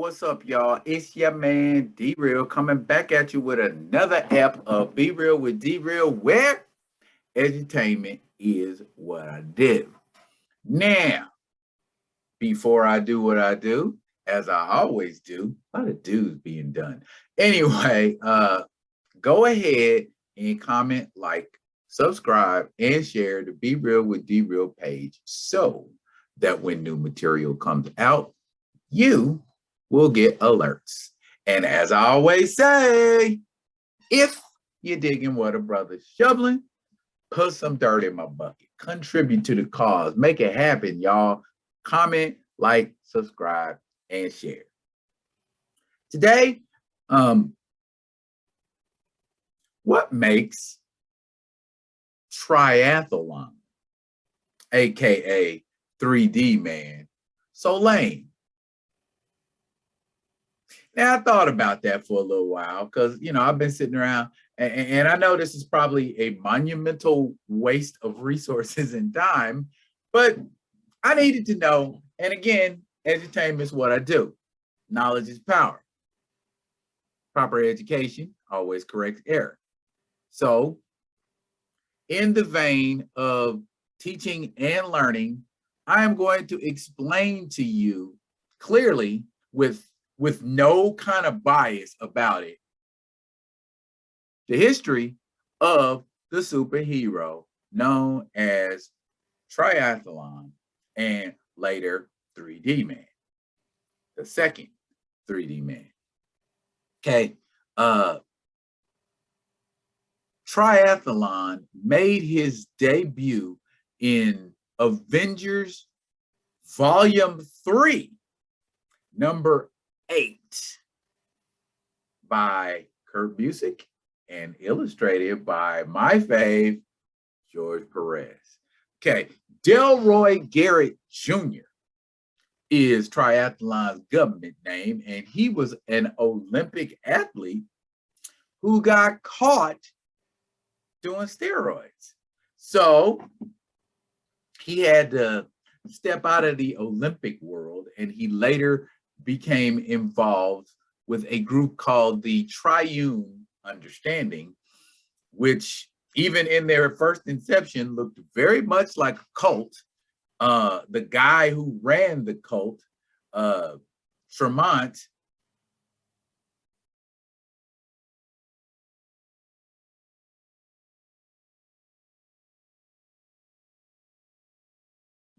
What's up, y'all? It's your man D-Real coming back at you with another ep of Be Real with D-Real, where edutainment is what I do. Now, before I do what I do, as I always do, a lot of do's being done. Anyway, go ahead and comment, like, subscribe, and share the Be Real with D-Real page so that when new material comes out, you will get alerts. And as I always say, if you're digging what a brother's shoveling, put some dirt in my bucket. Contribute to the cause. Make it happen, y'all. Comment, like, subscribe, and share. Today, what makes triathlon, aka 3D man, so lame? Now, I thought about that for a little while because, I've been sitting around and I know this is probably a monumental waste of resources and time, but I needed to know. And again, edutainment is what I do. Knowledge is power. Proper education always corrects error. So, in the vein of teaching and learning, I am going to explain to you clearly with no kind of bias about it, the history of the superhero known as Triathlon and later 3D man, the second 3D man. Okay, Triathlon made his debut in Avengers Volume 3, number 8, by Kurt Busiek and illustrated by my fave, George Perez. Okay, Delroy Garrett Jr. is Triathlon's government name, and he was an Olympic athlete who got caught doing steroids. So he had to step out of the Olympic world, and he later became involved with a group called the Triune Understanding, which even in their first inception looked very much like a cult. The guy who ran the cult, Tremont,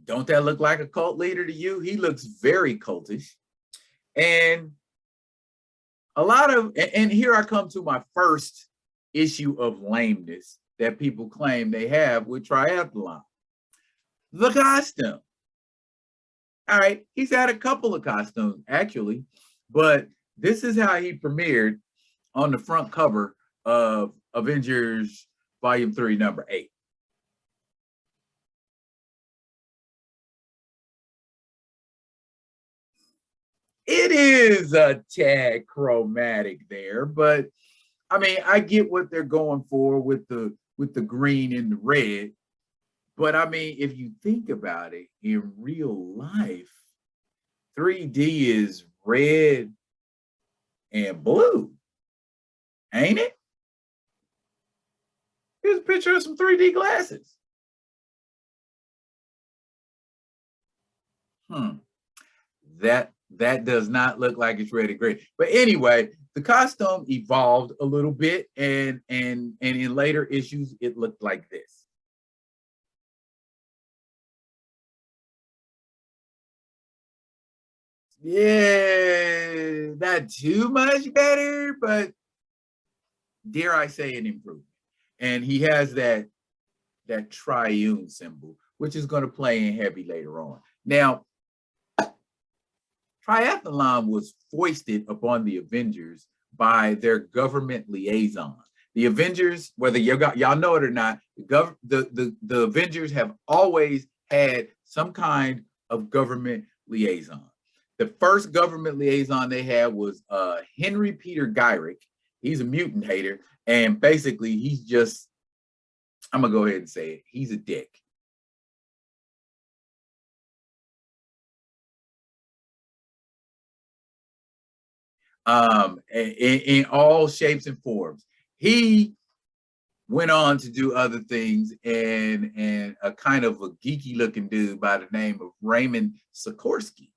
don't that look like a cult leader to you? He looks very cultish. And and here I come to my first issue of lameness that people claim they have with triathlon. The costume. All right, he's had a couple of costumes actually, but this is how he premiered on the front cover of Avengers Volume 3, number 8. It is a tad chromatic there, but I mean, I get what they're going for with the green and the red. But I mean, if you think about it, in real life, 3D is red and blue, ain't it? Here's a picture of some 3D glasses. That does not look like it's red and green. But anyway, the costume evolved a little bit, and in later issues, it looked like this. Yeah, not too much better, but dare I say an improvement. And he has that triune symbol, which is going to play in heavy later on. Now, triathlon was foisted upon the Avengers by their government liaison. The Avengers, whether y'all know it or not, the Avengers have always had some kind of government liaison. The first government liaison they had was Henry Peter Gyrick. He's a mutant hater, and basically he's just, I'm gonna go ahead and say it, he's a dick. in all shapes and forms. He went on to do other things, and a kind of a geeky looking dude by the name of Raymond Sikorsky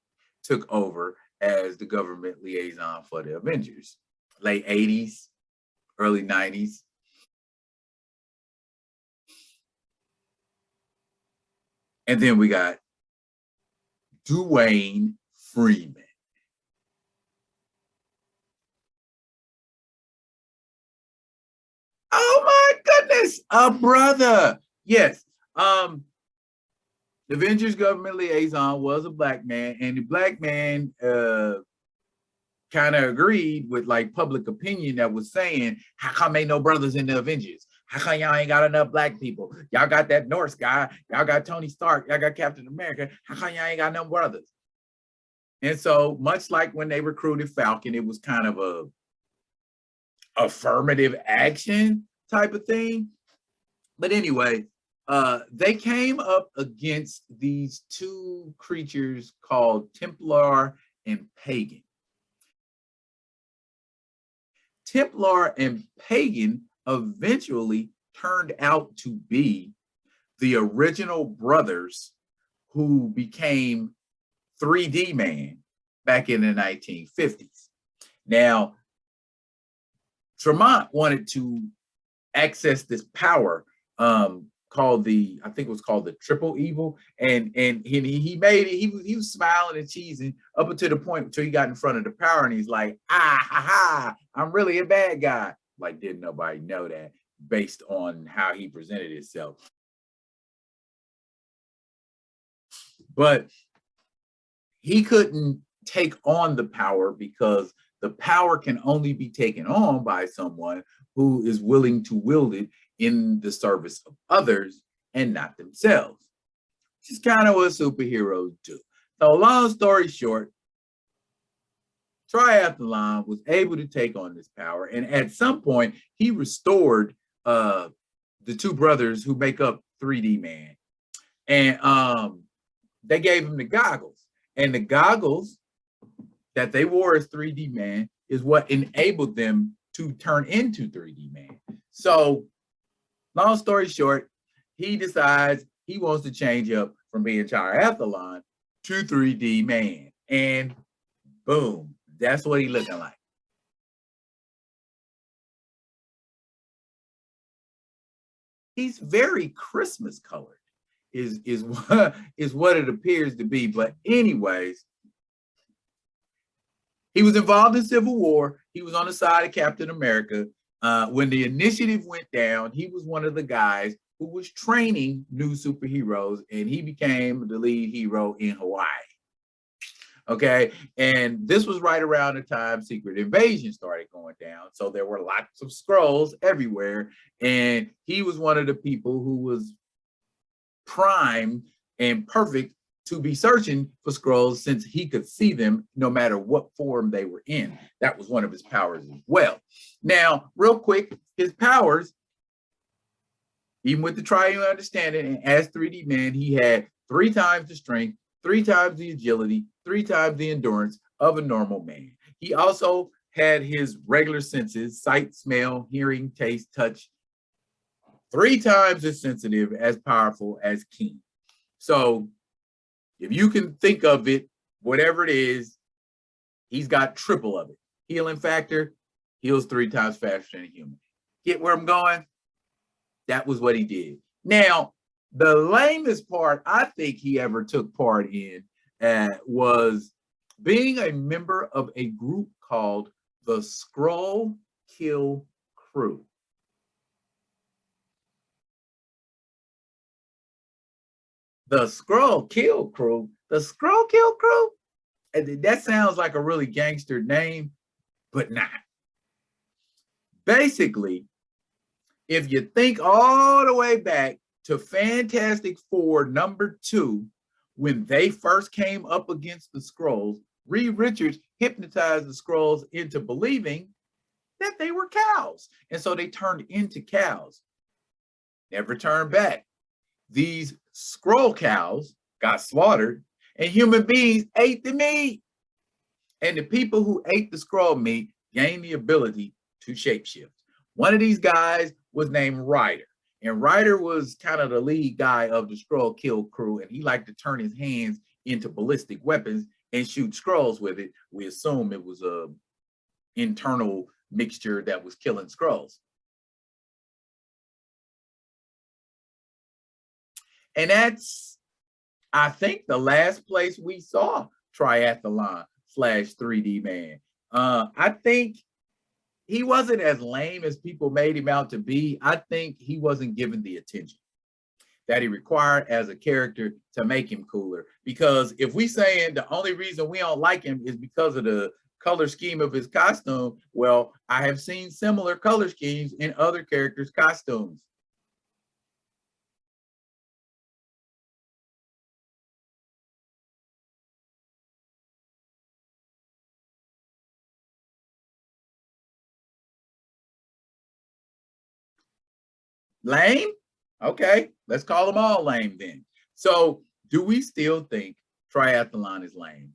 took over as the government liaison for the Avengers. Late 80s, early 90s. And then we got Dwayne Freeman. Oh my goodness, a brother. Yes. The Avengers government liaison was a black man, and the black man kind of agreed with like public opinion that was saying, how come ain't no brothers in the Avengers? How come y'all ain't got enough black people? Y'all got that Norse guy, y'all got Tony Stark, y'all got Captain America. How come y'all ain't got no brothers? And so much like when they recruited Falcon, it was kind of a affirmative action type of thing. But anyway, they came up against these two creatures called Templar and Pagan. Templar and Pagan eventually turned out to be the original brothers who became 3D Man back in the 1950s. Now, Tremont wanted to access this power called the, I think it was called the triple evil, and he made it. He was smiling and cheesing up until the point until he got in front of the power, and he's like, ah ha ha, I'm really a bad guy. Like, didn't nobody know that based on how he presented himself. But he couldn't take on the power because the power can only be taken on by someone who is willing to wield it in the service of others and not themselves, which is kind of what superheroes do. So long story short, Triathlon was able to take on this power, and at some point he restored the two brothers who make up 3D Man, and they gave him the goggles, and the goggles that they wore as 3D Man is what enabled them to turn into 3D Man. So long story short, he decides he wants to change up from being Triathlon to 3D Man, and boom, that's what he's looking like. He's very Christmas colored, is what it appears to be. But anyways, he was involved in Civil War. He was on the side of Captain America. When the initiative went down, he was one of the guys who was training new superheroes, and he became the lead hero in Hawaii. Okay, and this was right around the time Secret Invasion started going down. So there were lots of Skrulls everywhere, and he was one of the people who was primed and perfect to be searching for Skrulls, since he could see them no matter what form they were in. That was one of his powers as well. Now, real quick, his powers, even with the triune understanding, and as 3D Man, he had 3 times the strength, 3 times the agility, 3 times the endurance of a normal man. He also had his regular senses, sight, smell, hearing, taste, touch, 3 times as sensitive, as powerful as King. So if you can think of it, whatever it is, he's got triple of it. Healing factor, heals 3 times faster than a human. Get where I'm going? That was what he did. Now, the lamest part I think he ever took part in was being a member of a group called the Skrull Kill Crew. The Skrull Kill Crew, the Skrull Kill Crew, that sounds like a really gangster name, but not. Basically, if you think all the way back to Fantastic Four #2, when they first came up against the Skrulls, Reed Richards hypnotized the Skrulls into believing that they were cows. And so they turned into cows, never turned back. These Skrull cows got slaughtered, and human beings ate the meat. And the people who ate the scroll meat gained the ability to shapeshift. One of these guys was named Ryder. And Ryder was kind of the lead guy of the Skrull kill crew, and he liked to turn his hands into ballistic weapons and shoot Skrulls with it. We assume it was a internal mixture that was killing Skrulls. And that's, I think, the last place we saw Triathlon / 3D Man. I think he wasn't as lame as people made him out to be. I think he wasn't given the attention that he required as a character to make him cooler. Because if we saying the only reason we don't like him is because of the color scheme of his costume, well, I have seen similar color schemes in other characters' costumes. Lame? Okay, let's call them all lame then. So, do we still think triathlon is lame?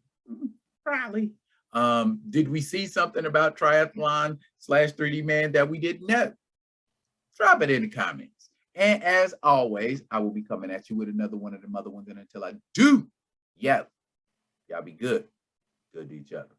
Probably. Did we see something about triathlon / 3D Man that we didn't know? Drop it in the comments. And as always, I will be coming at you with another one of them other ones. And until I do, yeah, y'all be good. Good to each other.